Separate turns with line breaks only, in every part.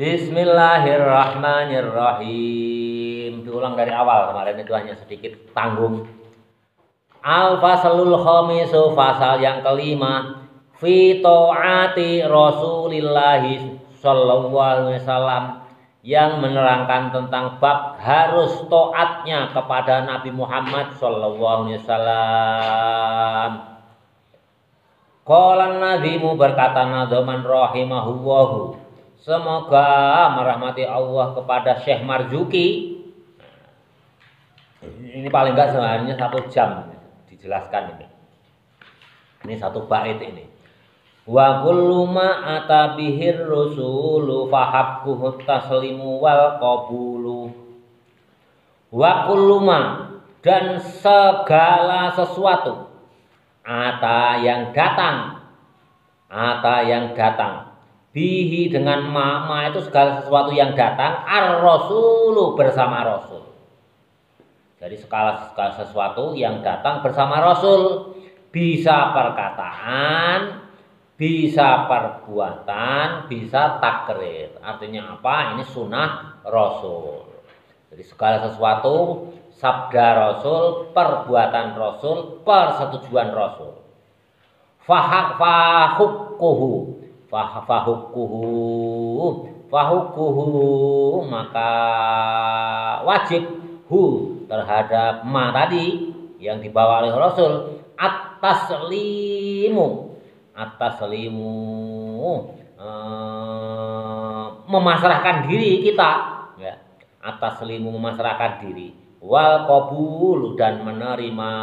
Bismillahirrahmanirrahim. Diulang dari awal, kemarin itu hanya sedikit tanggung. Al-faslul khamisu, fasal yang kelima, fi ta'ati Rasulillahi sallallahu alaihi wasallam, yang menerangkan tentang bab harus taatnya kepada Nabi Muhammad sallallahu alaihi wasallam. Qala an-nadhimu, berkata nadhaman rahimahullahu, semoga merahmati Allah, kepada Syekh Marzuki. Ini paling enggak sebenarnya 1 jam dijelaskan ini. Ini 1 bait ini. Wa kullu ma ata bihir rusulu fahabbuhu taslimu wal qabulu. Wa kullu ma, dan segala sesuatu, ata yang datang, bihi dengan ma itu segala sesuatu yang datang, ar-rasulu bersama rasul. Jadi segala sesuatu yang datang bersama rasul, bisa perkataan, bisa perbuatan, bisa takrir. Artinya apa? Ini sunnah rasul. Jadi segala sesuatu, sabda rasul, perbuatan rasul, persetujuan rasul. Fahukuhu, maka wajib terhadap ma tadi yang dibawa oleh rasul, at-taslimu, memasrahkan diri kita, ya. At-taslimu, memasrahkan diri, wal qabul, dan menerima.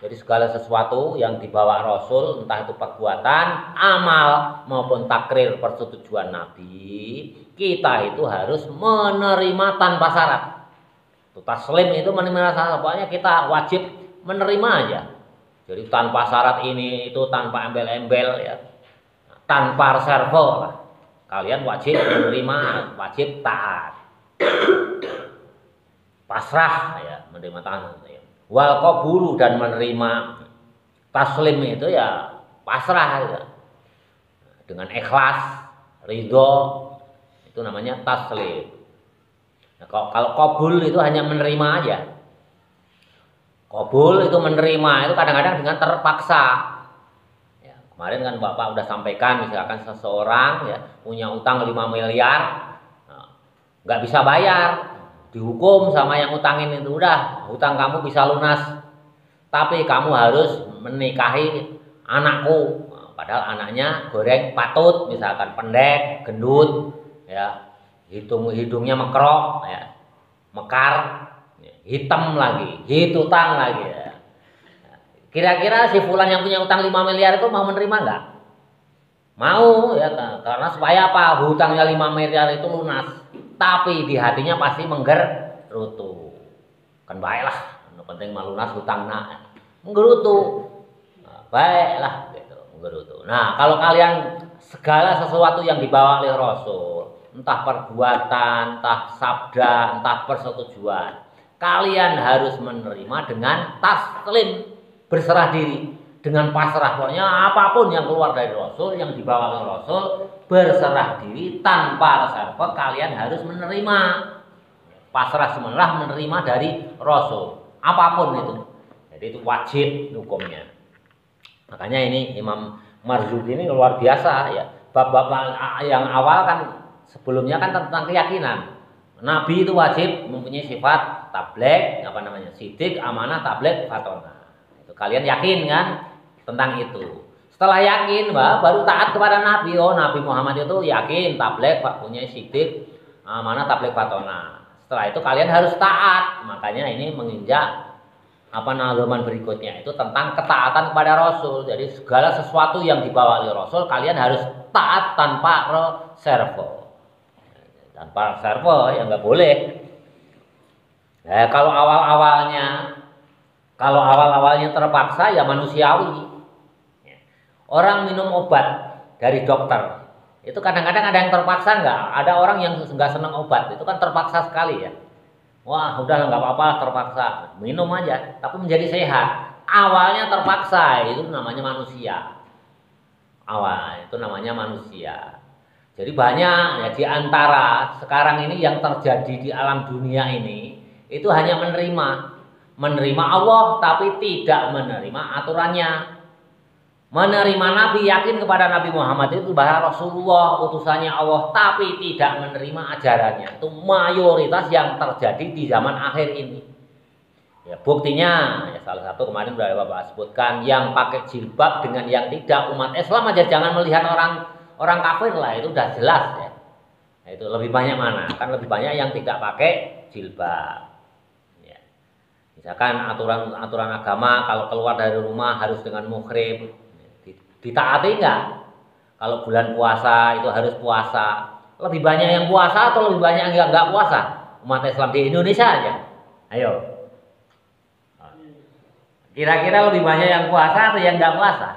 Jadi segala sesuatu yang dibawa rasul, entah itu perbuatan, amal maupun takrir persetujuan Nabi, kita itu harus menerima tanpa syarat. Taslim itu menerima syarat, pokoknya kita wajib menerima aja. Jadi tanpa syarat ini itu, tanpa embel-embel, ya, tanpa reserve lah. Kalian wajib menerima, wajib taat, pasrah, ya, menerima taat, ya. Wal qabulu, dan menerima. Taslim itu ya pasrah, ya, dengan ikhlas, ridho, itu namanya taslim. Nah, kalau qabul itu hanya menerima aja. Qabul itu menerima, itu kadang-kadang dengan terpaksa. Ya, kemarin kan Bapak udah sampaikan, misalkan seseorang, ya, punya utang 5 miliar, nggak bisa bayar, dihukum sama yang utangin itu, udah, hutang kamu bisa lunas, tapi kamu harus menikahi anakku. Padahal anaknya goreng patut, misalkan pendek, gendut, ya, hidungnya mekrok, ya, mekar, hitam lagi, hitutang lagi, ya. Kira-kira si fulan yang punya utang 5 miliar itu mau menerima nggak? Mau, ya, karena supaya apa? Hutangnya 5 miliar itu lunas, tapi di hatinya pasti menggerutu. Kan baiklah, yang penting mah lunas hutangna, menggerutu. Nah, baiklah gitu, menggerutu. Nah, kalau kalian segala sesuatu yang dibawa oleh rasul, entah perbuatan, entah sabda, entah persetujuan, kalian harus menerima dengan taslim, berserah diri, dengan pasrah. Pokoknya apapun yang keluar dari rasul, yang dibawa oleh rasul, berserah diri tanpa reserve, kalian harus menerima. Pasrah semelah menerima dari rasul, apapun itu. Jadi itu wajib hukumnya. Makanya ini Imam Marzuki ini luar biasa, ya. Bab-bab yang awal kan sebelumnya kan tentang keyakinan. Nabi itu wajib mempunyai sifat tabligh, sidik, amanah, tabligh, fatonah. Itu kalian yakin kan tentang itu. Setelah yakin, baru taat kepada Nabi. Oh, Nabi Muhammad itu yakin tabligh, punya sidik, amanah, tabligh, fatonah. Setelah itu kalian harus taat. Makanya ini menginjak nadhaman berikutnya itu tentang ketaatan kepada Rasul. Jadi segala sesuatu yang dibawa oleh Rasul, kalian harus taat tanpa reserve. Tanpa reserve, ya nggak boleh. Nah, kalau awal-awalnya terpaksa, ya manusiawi. Orang minum obat dari dokter, itu kadang-kadang ada yang terpaksa nggak? Ada orang yang nggak senang obat, itu kan terpaksa sekali, ya. Wah, udah nggak apa-apa, terpaksa minum aja, tapi menjadi sehat. Awalnya terpaksa, itu namanya manusia. Awal itu namanya manusia. Jadi banyak ya di antara sekarang ini yang terjadi di alam dunia ini itu hanya menerima Allah tapi tidak menerima aturannya. Menerima Nabi, yakin kepada Nabi Muhammad itu bahwa Rasulullah utusannya Allah tapi tidak menerima ajarannya. Itu mayoritas yang terjadi di zaman akhir ini. Ya, buktinya ya salah satu kemarin sudah Bapak sebutkan yang pakai jilbab dengan yang tidak, umat Islam aja jangan melihat orang kafir lah, itu udah jelas ya. Nah, itu lebih banyak mana? Kan lebih banyak yang tidak pakai jilbab. Ya. Misalkan aturan agama kalau keluar dari rumah harus dengan muhrim, ditaati enggak? Kalau bulan puasa itu harus puasa. Lebih banyak yang puasa atau lebih banyak yang enggak puasa? Umat Islam di Indonesia aja. Ayo. Kira-kira lebih banyak yang puasa atau yang enggak puasa?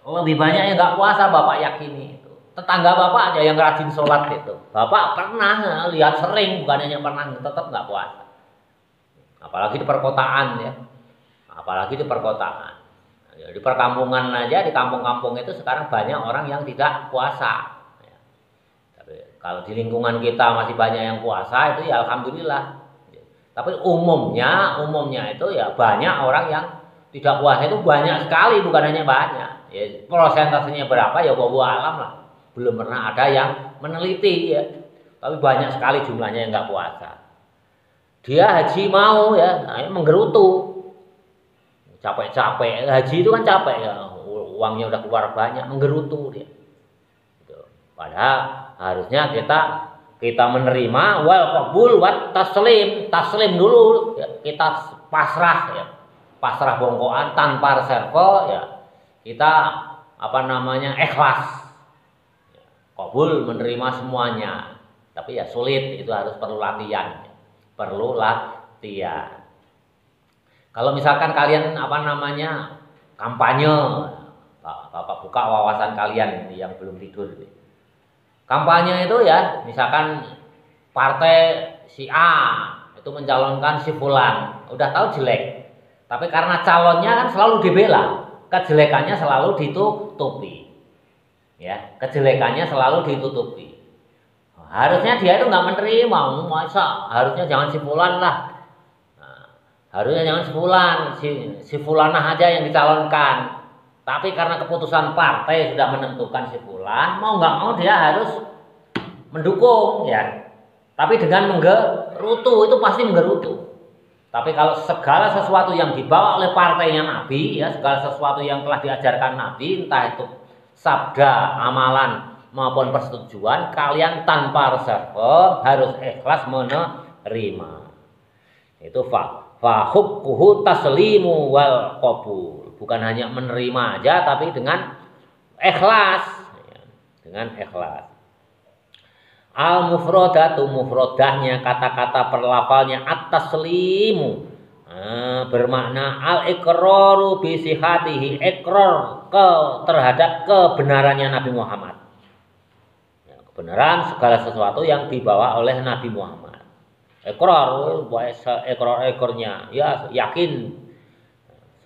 Lebih banyak yang enggak puasa, Bapak yakini itu. Tetangga Bapak aja yang rajin sholat itu. Bapak pernah lihat sering, bukan hanya pernah, tetap enggak puasa. Apalagi di perkotaan ya. Apalagi di perkotaan. Ya, di perkampungan aja, di kampung-kampung itu sekarang banyak orang yang tidak puasa. Ya. Tapi kalau di lingkungan kita masih banyak yang puasa itu ya alhamdulillah. Tapi umumnya itu ya banyak orang yang tidak puasa itu banyak sekali, bukan hanya banyak. Ya, prosentasenya berapa ya wallahu alam lah. Belum pernah ada yang meneliti ya. Tapi banyak sekali jumlahnya yang nggak puasa. Dia haji mau ya, menggerutu. Capek-capek, haji itu kan capek ya. Uangnya udah keluar banyak, menggerutu dia. Gitu. Padahal harusnya kita menerima wal qabul wat taslim dulu ya, kita pasrah ya, pasrah bongkoan tanpa reserve ya, kita ikhlas ya, qabul menerima semuanya, tapi ya sulit, itu harus perlu latihan. Kalau misalkan kalian kampanye, Bapak buka wawasan kalian ini yang belum tidur ini. Kampanye itu ya, misalkan partai si A itu mencalonkan si fulan, udah tahu jelek, tapi karena calonnya kan selalu dibela, kejelekannya selalu ditutupi, ya, kejelekannya selalu ditutupi. Harusnya dia itu nggak menerima, masa harusnya jangan si fulan lah, harusnya jangan si fulan, si fulanah aja yang dicalonkan. Tapi karena keputusan partai sudah menentukan si fulan, mau nggak mau dia harus mendukung ya. Tapi dengan menggerutu, itu pasti menggerutu. Tapi kalau segala sesuatu yang dibawa oleh partainya Nabi, ya, segala sesuatu yang telah diajarkan Nabi, entah itu sabda, amalan maupun persetujuan, kalian tanpa reserve harus ikhlas menerima. Itu fa hukmuhu taslimu wal qabul. Bukan hanya menerima aja, tapi dengan ikhlas, dengan ikhlas. Al mufradatu, mufradahnya kata-kata perlafalnya at-taslimu, bermakna al iqraru bi sihatihi, iqrar terhadap kebenarannya Nabi Muhammad. Ya, kebenaran segala sesuatu yang dibawa oleh Nabi Muhammad. Iqrar, ekornya ya yakin.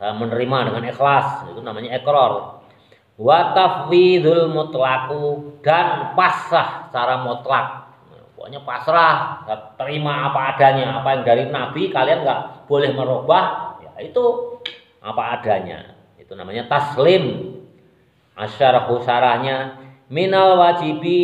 Saya menerima dengan ikhlas, itu namanya iqrar. Wa tafwidul mutlaqu, dan pasrah secara mutlak. Pokoknya pasrah, terima apa adanya, apa yang dari Nabi kalian nggak boleh merubah, ya itu apa adanya. Itu namanya taslim. Asyarahu syarahnya minal wajibi,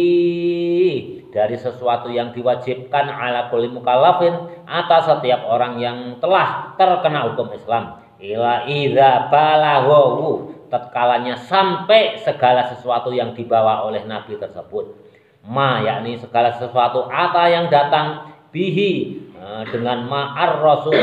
dari sesuatu yang diwajibkan ala kulli mukallafin, atas setiap orang yang telah terkena hukum Islam. Ila idza balaghu, tatkalanya sampai segala sesuatu yang dibawa oleh Nabi tersebut, yakni segala sesuatu apa yang datang bihi, dengan ma'ar rasul,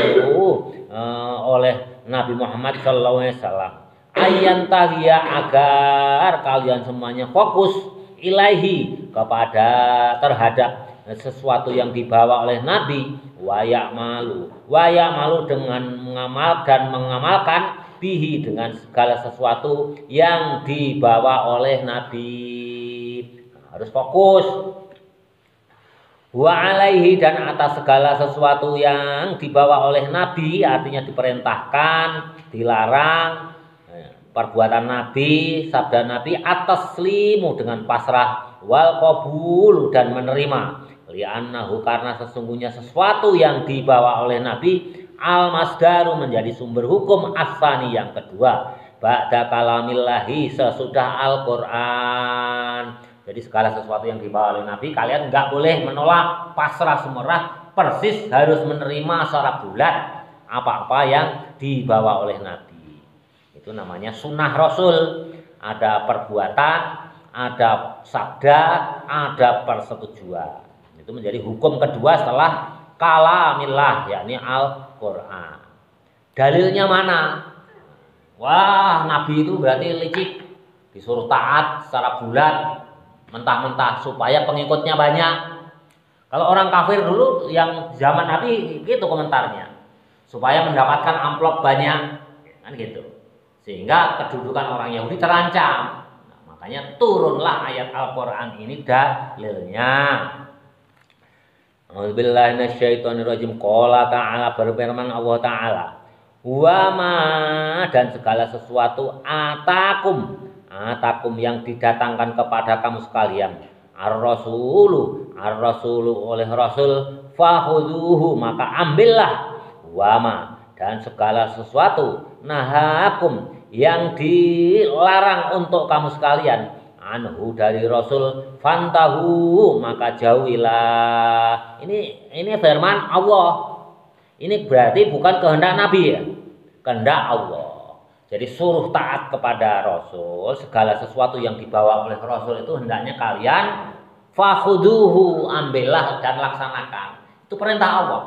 oleh Nabi Muhammad sallallahu alaihi wasallam, ayan tahiya, agar kalian semuanya fokus ilaihi, kepada terhadap sesuatu yang dibawa oleh Nabi, wayak malu dengan mengamalkan bihi, dengan segala sesuatu yang dibawa oleh Nabi. Harus fokus. Wa alaihi, dan atas segala sesuatu yang dibawa oleh Nabi, artinya diperintahkan, dilarang, perbuatan Nabi, sabda Nabi at-taslimu dengan pasrah, wal qabulu dan menerima, li'annahu karena sesungguhnya sesuatu yang dibawa oleh Nabi al-masdaru menjadi sumber hukum asani yang kedua ba'da kalamillahi sesudah Al-Qur'an. Jadi segala sesuatu yang dibawa oleh Nabi kalian nggak boleh menolak, pasrah sumerah, persis harus menerima secara bulat apa-apa yang dibawa oleh Nabi. Itu namanya sunnah Rasul. Ada perbuatan, ada sabda, ada persetujuan. Itu menjadi hukum kedua setelah kalamillah, yakni Al-Qur'an. Dalilnya mana? Wah, Nabi itu berarti licik, disuruh taat secara bulat, mentah-mentah supaya pengikutnya banyak. Kalau orang kafir dulu yang zaman Nabi gitu komentarnya, supaya mendapatkan amplop banyak, kan gitu. Sehingga kedudukan orang Yahudi terancam. Nah, makanya turunlah ayat Al-Qur'an ini dalilnya. A'udzubillahi minasyaitonirrajim. Qala ta'ala, berfirman Allah Ta'ala, wa ma dan segala sesuatu atakum yang didatangkan kepada kamu sekalian, ar-rasulu oleh Rasul, fahuduhu maka ambillah, wa ma dan segala sesuatu nahakum yang dilarang untuk kamu sekalian, anhu dari Rasul, fantahu maka jauhilah. Ini firman Allah. Ini berarti bukan kehendak Nabi ya, kehendak Allah. Jadi suruh taat kepada Rasul, segala sesuatu yang dibawa oleh Rasul itu hendaknya kalian fakhuduhu, ambillah dan laksanakan. Itu perintah Allah.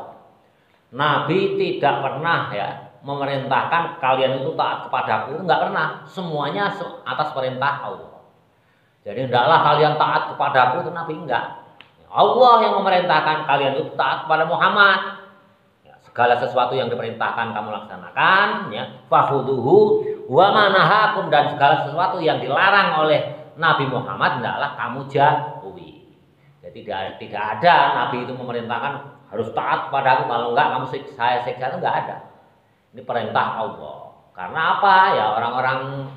Nabi tidak pernah ya memerintahkan kalian itu taat kepadaku, itu enggak pernah. Semuanya atas perintah Allah. Jadi hendaklah kalian taat kepadaku, itu Nabi enggak. Allah yang memerintahkan kalian itu taat kepada Muhammad. Segala sesuatu yang diperintahkan kamu laksanakan, ya. Fakhuduhu wa manahakum dan segala sesuatu yang dilarang oleh Nabi Muhammad hendaklah kamu jauhi. Jadi tidak ada Nabi itu memerintahkan harus taat kepada aku, kalau enggak kamu saya siksa, itu enggak ada. Ini perintah Allah. Karena apa? Ya orang-orang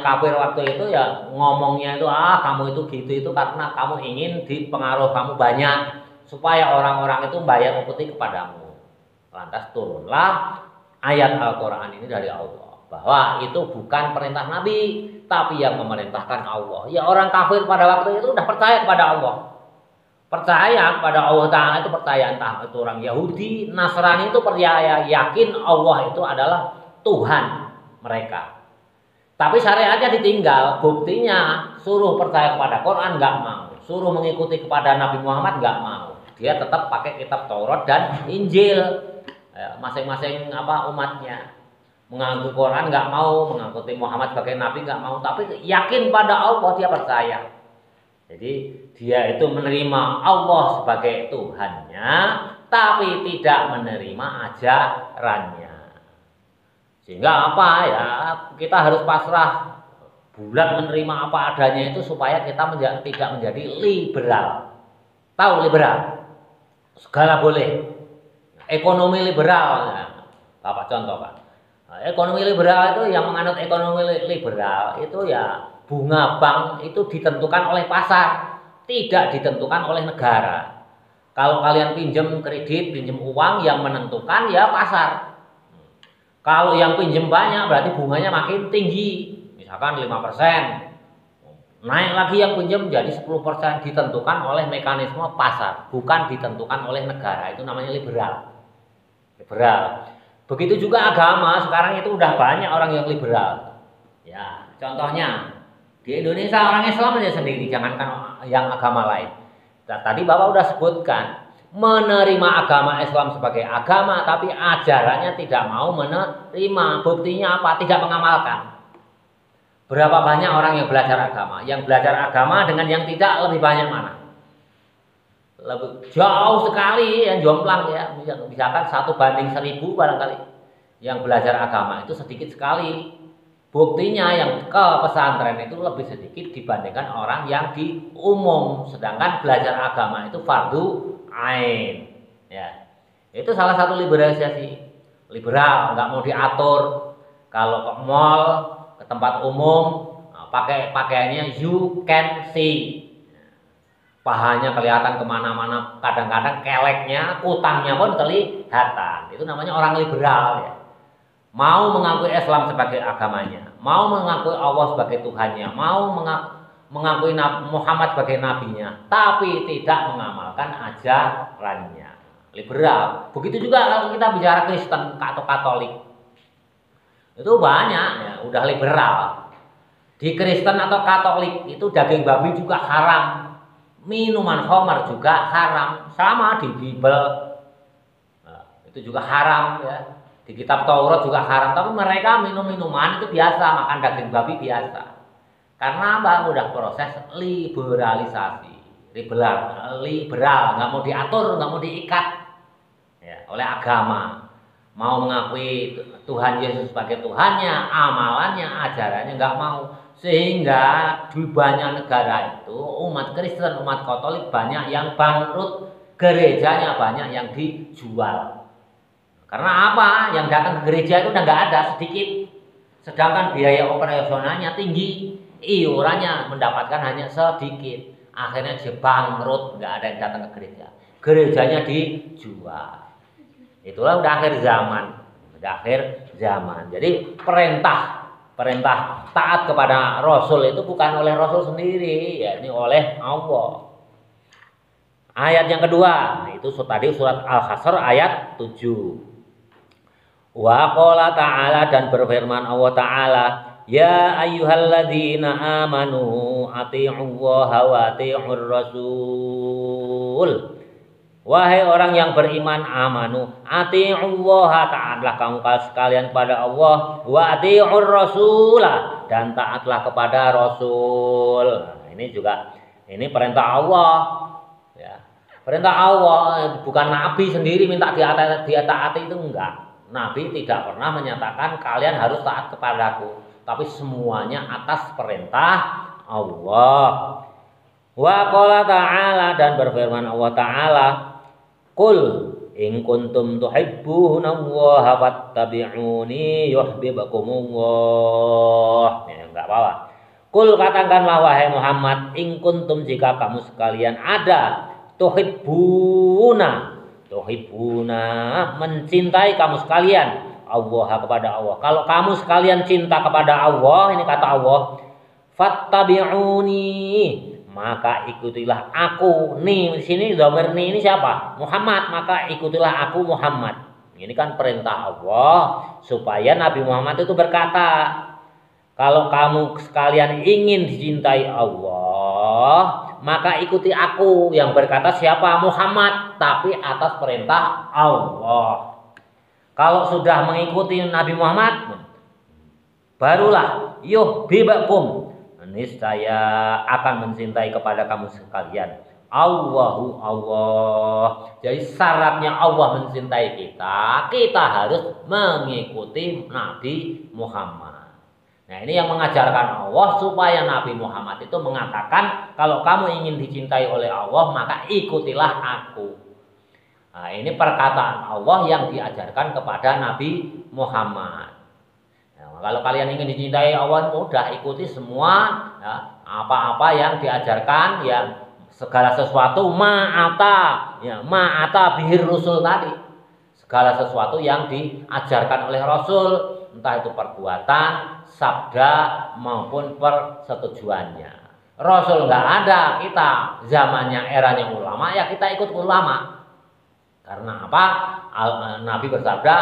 kafir waktu itu ya ngomongnya itu kamu itu gitu itu karena kamu ingin dipengaruh kamu banyak supaya orang-orang itu bayar upeti kepadamu. Lantas turunlah ayat Al-Qur'an ini dari Allah bahwa itu bukan perintah Nabi, tapi yang memerintahkan Allah. Ya orang kafir pada waktu itu udah percaya kepada Allah. Percaya kepada Allah Ta'ala itu percaya, entah itu orang Yahudi, Nasrani itu percaya, yakin Allah itu adalah Tuhan mereka. Tapi syariatnya ditinggal, buktinya suruh percaya kepada Quran nggak mau, suruh mengikuti kepada Nabi Muhammad nggak mau. Dia tetap pakai kitab Taurat dan Injil. Masing-masing umatnya mengaku Quran nggak mau, mengikuti Muhammad sebagai Nabi nggak mau, tapi yakin pada Allah, dia percaya. Jadi dia itu menerima Allah sebagai Tuhannya, tapi tidak menerima ajarannya. Sehingga kita harus pasrah, bulat menerima apa adanya itu supaya kita tidak menjadi liberal. Tahu liberal? Segala boleh. Ekonomi liberal, Bapak contohkan. Ekonomi liberal itu yang menganut ekonomi liberal itu ya bunga bank itu ditentukan oleh pasar, tidak ditentukan oleh negara. Kalau kalian pinjam kredit, pinjam uang, yang menentukan ya pasar. Kalau yang pinjam banyak berarti bunganya makin tinggi, misalkan 5%. Naik lagi yang pinjam jadi 10%, ditentukan oleh mekanisme pasar, bukan ditentukan oleh negara. Itu namanya liberal. Begitu juga agama, sekarang itu udah banyak orang yang liberal. Ya, contohnya di Indonesia orang Islam aja sendiri, jangankan yang agama lain. Nah, tadi Bapak udah sebutkan, menerima agama Islam sebagai agama, tapi ajarannya tidak mau menerima. Buktinya apa? Tidak mengamalkan. Berapa banyak orang yang belajar agama? Yang belajar agama dengan yang tidak lebih banyak mana? Lebih jauh sekali yang jomplang ya. Misalkan 1:1000 barangkali. Yang belajar agama itu sedikit sekali. Buktinya yang ke pesantren itu lebih sedikit dibandingkan orang yang di umum. Sedangkan belajar agama itu fardu ain. Ya. Itu salah satu liberalisasi. Liberal, nggak mau diatur. Kalau ke mall ke tempat umum, pakai pakaiannya you can see, pahanya kelihatan kemana-mana, kadang-kadang keleknya, kutangnya pun kelihatan. Itu namanya orang liberal ya. Mau mengakui Islam sebagai agamanya, mau mengakui Allah sebagai Tuhannya, mau mengakui Muhammad sebagai nabinya, tapi tidak mengamalkan ajarannya. Liberal. Begitu juga kalau kita bicara Kristen atau Katolik, itu banyak ya, udah liberal. Di Kristen atau Katolik itu daging babi juga haram, minuman khamar juga haram, sama di Bible itu juga haram ya. Di kitab Taurat juga haram, tapi mereka minum minuman itu biasa, makan daging babi biasa. Karena apa? Udah proses liberalisasi, liberal, nggak mau diatur, nggak mau diikat ya, oleh agama. Mau mengakui Tuhan Yesus sebagai Tuhannya, amalannya, ajarannya nggak mau. Sehingga di banyak negara itu umat Kristen, umat Katolik banyak yang bangkrut, gerejanya banyak yang dijual. Karena apa? Yang datang ke gereja itu udah nggak ada, sedikit. Sedangkan biaya operasionalnya tinggi, iurannya mendapatkan hanya sedikit. Akhirnya dia bangkrut, nggak ada yang datang ke gereja. Gerejanya dijual. Itulah udah akhir zaman. Udah akhir zaman. Jadi perintah taat kepada Rasul itu bukan oleh Rasul sendiri, ya ini oleh Allah. Ayat yang kedua, nah itu tadi surat Al-Hasr ayat 7. Wa qala ta'ala, dan berfirman Allah Ta'ala, ya ayyuhalladzina amanu ati'ullaha wa ati'ur rasul. Wahai orang yang beriman, amanu, ati'ullaha, taatlah kamu sekalian kepada Allah, wa ati'ur rasulah, dan taatlah kepada Rasul. Nah, ini juga ini perintah Allah ya. Perintah Allah, bukan Nabi sendiri minta ditaati itu enggak. Nabi tidak pernah menyatakan kalian harus taat kepadaku, tapi semuanya atas perintah Allah. Wa qala ta'ala, dan berfirman Allah Ta'ala, qul in kuntum tuhibbunallaha fattabi'uni yuhibbukumullah. Ya enggak apa-apa. Qul, katakanlah wahai Muhammad, in kuntum, jika kamu sekalian ada, tuhibbuna, mencintai kamu sekalian Allah, kepada Allah. Kalau kamu sekalian cinta kepada Allah, ini kata Allah, fattabi'uni, maka ikutilah aku. Nih di sini dhamir ini siapa? Muhammad. Maka ikutilah aku Muhammad. Ini kan perintah Allah supaya Nabi Muhammad itu berkata, kalau kamu sekalian ingin dicintai Allah, maka ikuti aku. Yang berkata siapa? Muhammad, tapi atas perintah Allah. Kalau sudah mengikuti Nabi Muhammad, barulah yuhibbukum, niscaya akan mencintai kepada kamu sekalian Allahu Allah. Jadi syaratnya Allah mencintai kita, kita harus mengikuti Nabi Muhammad. Nah, ini yang mengajarkan Allah supaya Nabi Muhammad itu mengatakan, kalau kamu ingin dicintai oleh Allah, maka ikutilah aku. Nah, ini perkataan Allah yang diajarkan kepada Nabi Muhammad. Nah, kalau kalian ingin dicintai Allah, mudah ikuti semua ya, apa-apa yang diajarkan, yang segala sesuatu ma'ata bihir rusul tadi. Segala sesuatu yang diajarkan oleh Rasul, entah itu perbuatan, sabda maupun persetujuannya. Rasul nggak ada, kita zamannya eranya ulama, ya kita ikut ulama. Karena apa? Nabi bersabda,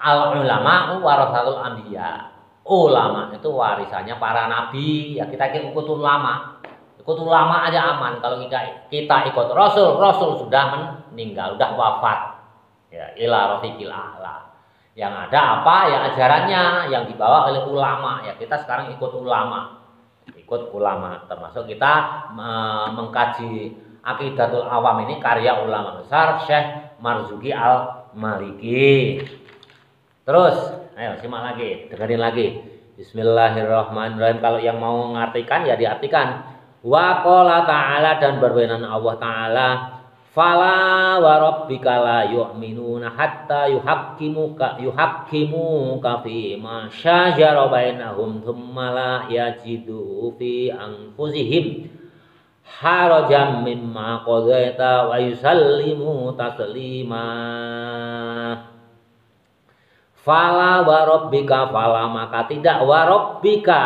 al ulama warasatul anbiya. Ulama itu warisannya para nabi, ya kita ikut ulama. Ikut ulama aja aman. Kalau kita ikut Rasul, Rasul sudah meninggal, sudah wafat. Ya, ila rafiqil a'la. Yang ada apa? Ya ajarannya yang dibawa oleh ulama. Ya kita sekarang ikut ulama. Ikut ulama. Termasuk kita mengkaji Aqidatul Awam ini karya ulama besar Syekh Marzuki Al-Maliki. Terus, ayo simak lagi, dengerin lagi. Bismillahirrahmanirrahim. Kalau yang mau mengartikan ya diartikan. Wa qala ta'ala, dan berfirman Allah Ta'ala, Fala wa rabbika la yu'minuna hatta yuhaqqimuka fi ma syajara bainahum thumma la yajidu fi anfusihim harajan mimma qadaita wa yusallimu taslima. Fala wa rabbika, fala maka tidak, wa rabbika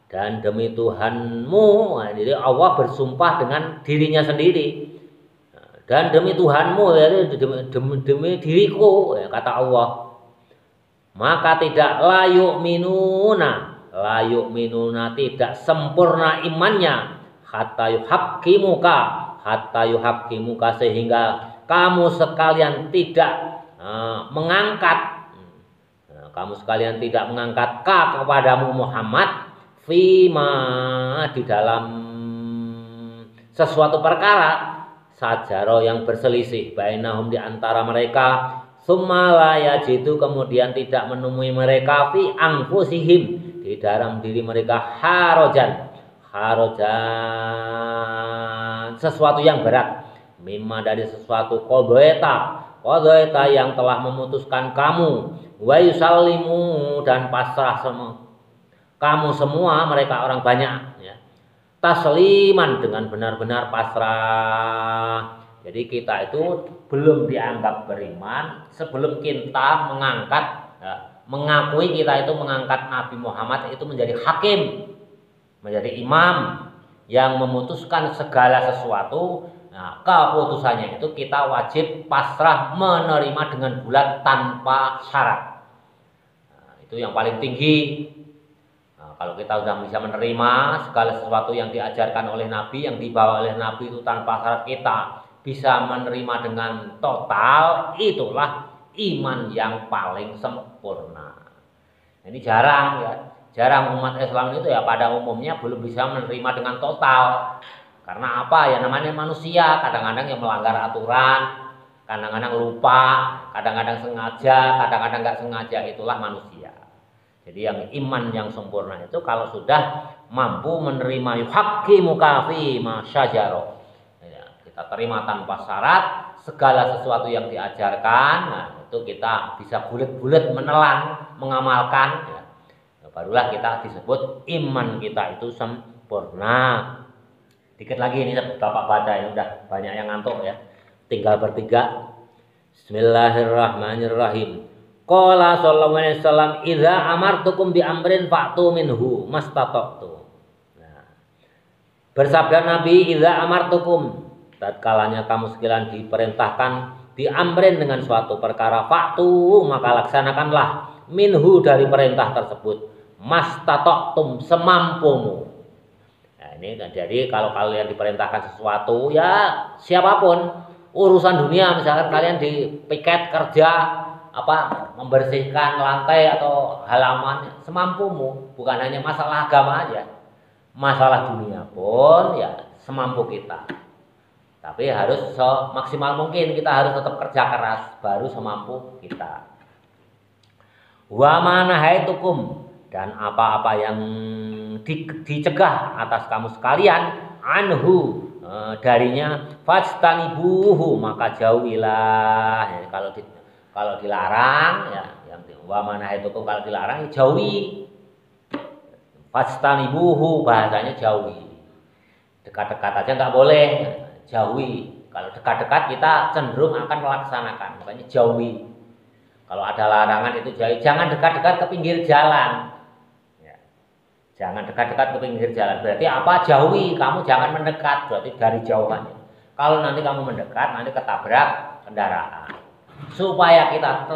dan demi Tuhanmu. Nah, jadi Allah bersumpah dengan dirinya sendiri. Dan demi Tuhanmu, ya, demi diriku, ya, kata Allah. Maka tidak la yu'minuna tidak sempurna imannya, hatta yuhaqqimuka sehingga kamu sekalian tidak mengangkat, kepadamu Muhammad fima di dalam sesuatu perkara sajaro yang berselisih bainahum di antara mereka, summa la yajidu kemudian tidak menemui mereka fi anfusihim di dalam diri mereka harajan sesuatu yang berat, mimma dari sesuatu qadaita yang telah memutuskan kamu, wa yusallimu dan pasrah kamu semua, mereka orang banyak, ya, tasliman dengan benar-benar pasrah. Jadi kita itu belum dianggap beriman sebelum kita mengakui kita itu mengangkat Nabi Muhammad itu menjadi hakim, menjadi imam yang memutuskan segala sesuatu. Nah, keputusannya itu kita wajib pasrah menerima dengan bulat tanpa syarat. Nah, itu yang paling tinggi. Kalau kita sudah bisa menerima segala sesuatu yang diajarkan oleh Nabi, yang dibawa oleh Nabi itu tanpa syarat, kita bisa menerima dengan total, itulah iman yang paling sempurna. Ini jarang, ya, jarang umat Islam itu ya pada umumnya belum bisa menerima dengan total. Karena apa? Ya namanya manusia, kadang-kadang yang melanggar aturan, kadang-kadang lupa, kadang-kadang sengaja, kadang-kadang nggak sengaja, itulah manusia. Jadi yang iman yang sempurna itu kalau sudah mampu menerima yuhaqqimuka fi ma syajara, ya, kita terima tanpa syarat segala sesuatu yang diajarkan. Nah, itu kita bisa bulat-bulat menelan, mengamalkan, ya. Barulah kita disebut iman kita itu sempurna. Dikit lagi ini Bapak baca, ini udah banyak yang ngantuk, ya. Tinggal bertiga. Bismillahirrahmanirrahim. Qala sallallahu alaihi wasallam, idza amartukum bi amrin fa'tu minhu mastata'tu. Nah, bersabda Nabi, idza amartukum, tatkalanya kamu sekalian diperintahkan bi amrin dengan suatu perkara, fa'tu maka laksanakanlah minhu dari perintah tersebut, mastata'tum semampumu. Nah, ini jadi kalau kalian diperintahkan sesuatu, ya siapapun, urusan dunia misalkan kalian dipiket kerja membersihkan lantai atau halaman, semampumu, bukan hanya masalah agama aja, masalah dunia pun ya semampu kita. Tapi harus semaksimal mungkin kita harus tetap kerja keras, baru semampu kita. Wa manahaitukum, dan apa-apa yang dicegah atas kamu sekalian, anhu darinya, fastanibuhu maka jauhilah. Ya, kalau dilarang, ya yang wa manahaitukum, kalau dilarang ya jauhi. Fastanibuhu bahasanya jauhi. Dekat-dekat aja nggak boleh, jauhi. Kalau dekat-dekat kita cenderung akan melaksanakan, makanya jauhi. Kalau ada larangan itu jauhi. Jangan dekat-dekat ke pinggir jalan. Ya. Jangan dekat-dekat ke pinggir jalan. Berarti apa? Jauhi. Kamu jangan mendekat. Berarti dari jauhannya. Kalau nanti kamu mendekat, nanti ketabrak kendaraan. Supaya kita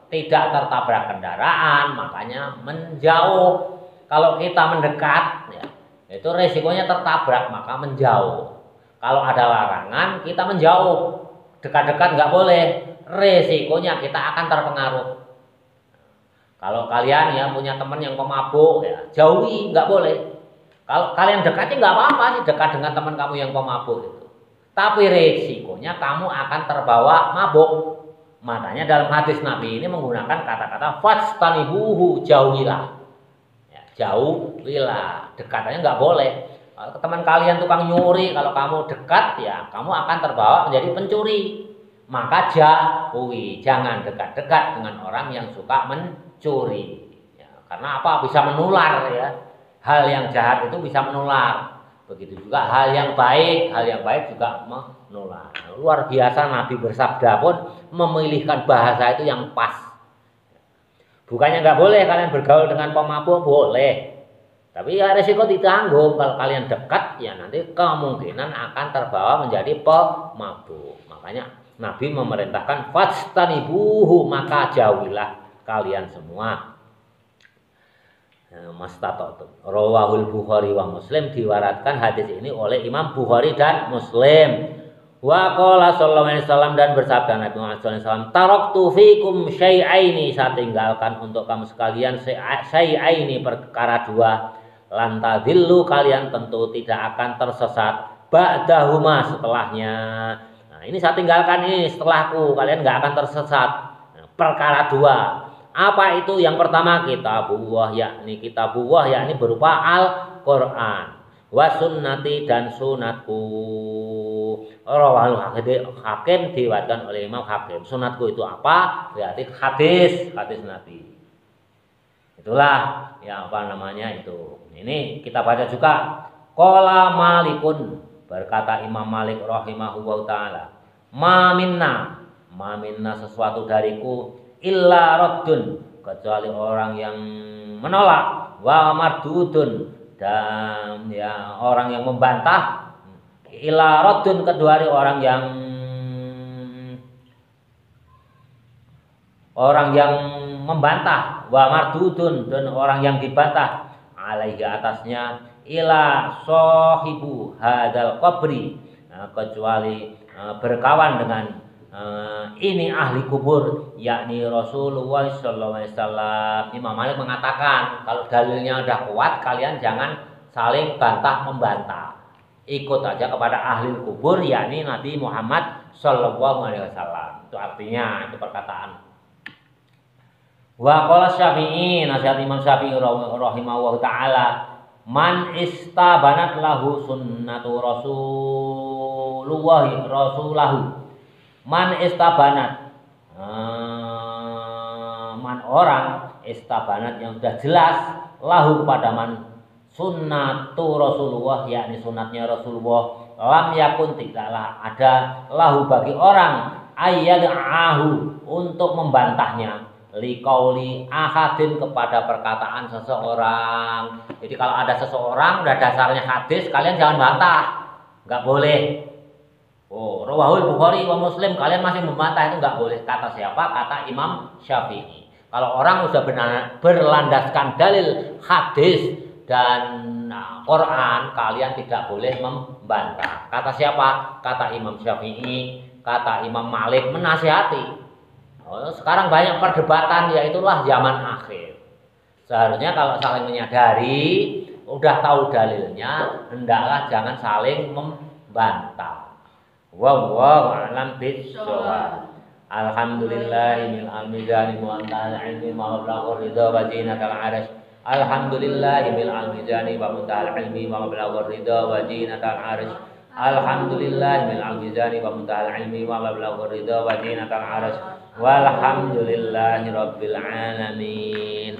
tidak tertabrak kendaraan, makanya menjauh. Kalau kita mendekat, ya, itu resikonya tertabrak, maka menjauh. Kalau ada larangan, kita menjauh. Dekat-dekat nggak boleh, resikonya kita akan terpengaruh. Kalau kalian ya punya teman yang pemabuk, ya jauhi, nggak boleh. Kalau kalian dekatnya nggak apa-apa sih, dekat dengan teman kamu yang pemabuk itu. Tapi resikonya kamu akan terbawa mabuk. Makanya dalam hadis Nabi ini menggunakan kata-kata fastanibuhu, jauhilah. Ya, jauhilah, dekatannya nggak boleh. Kalau teman kalian tukang nyuri, kalau kamu dekat ya kamu akan terbawa menjadi pencuri. Maka jauhi, jangan dekat-dekat dengan orang yang suka mencuri. Ya, karena apa? Bisa menular ya. Hal yang jahat itu bisa menular. Begitu juga hal yang baik juga menular. Luar biasa Nabi bersabda pun memilihkan bahasa itu yang pas. Bukannya nggak boleh kalian bergaul dengan pemabuk, boleh. Tapi ya resiko ditanggung. Kalau kalian dekat ya nanti kemungkinan akan terbawa menjadi pemabuk. Makanya Nabi memerintahkan fastanibuhu, maka jauhilah kalian semua. Mastata'tum. Rawahul Bukhari wa Muslim, diwaratkan hadis ini oleh Imam Bukhari dan Muslim. Wa qala sallallahu alaihi wasallam, dan bersabda Nabi Muhammad sallallahu alaihi wasallam, taraktu fikum syai'aini, saya tinggalkan untuk kamu sekalian syai'aini, perkara dua, lan tadillu, kalian tentu tidak akan tersesat, ba'dahuma, setelahnya. Nah, ini saya tinggalkan ini setelahku, kalian nggak akan tersesat. Nah, perkara dua. Apa itu? Yang pertama kitabullah, yakni berupa Al-Qur'an, wa sunnati, dan sunatku. Rawahul Hakim, diriwayatkan oleh Imam Hakim. Sunatku itu apa? Berarti hadis Nabi. Itulah ya apa namanya itu. Ini kita baca juga. Qala Malikun, berkata Imam Malik rahimahullah taala, ma minna sesuatu dariku, illa raddun, kecuali orang yang menolak, wa mardudun, dan ya orang yang membantah, illa raddun, kedua orang yang membantah, wa mardudun, dan orang yang dibantah, alaihi, atasnya, ila sahibu hadal qabri, kecuali berkawan dengan ini ahli kubur, yakni Rasulullah sallallahu alaihi wasallam. Imam Malik mengatakan kalau dalilnya udah kuat, kalian jangan saling bantah membantah, ikut aja kepada ahli kubur, yakni Nabi Muhammad sallallahu alaihi wasallam. Itu artinya, itu perkataan. Wa qala Syafi'i, nasihat Imam Syafi'i rahimahullah taala, man istabanat lahu sunnatu rasulahu. Man istabanat, man orang, istabanat yang sudah jelas, lahu kepada man, sunnatu Rasulullah, yakni sunatnya Rasulullah, lam yakun, tidaklah ada, lahu bagi orang, ayyad'ahu, untuk membantahnya, liqauli ahadin, kepada perkataan seseorang. Jadi kalau ada seseorang udah dasarnya hadis, kalian jangan bantah, nggak boleh. Oh, rawahul Bukhari wa Muslim, kalian masih membantah, itu nggak boleh. Kata siapa? Kata Imam Syafi'i. Kalau orang sudah berlandaskan dalil hadis dan Quran, kalian tidak boleh membantah. Kata siapa? Kata Imam Syafi'i, kata Imam Malik, menasihati. Oh, sekarang banyak perdebatan, yaitulah zaman akhir. Seharusnya kalau saling menyadari, udah tahu dalilnya, hendaklah jangan saling membantah. Wallahu a'lam bishawab. Alhamdulillahil amizani wa antahal ilmi wa mablaghu ridha wa zinatal arsh. Alhamdulillahil amizani wa muntahal ilmi wa mablaghu ridha wa zinatal arsh. Alhamdulillahil amizani wa muntahal ilmi wa mablaghu ridha wa zinatal arsh. Walhamdulillahi rabbil alamin.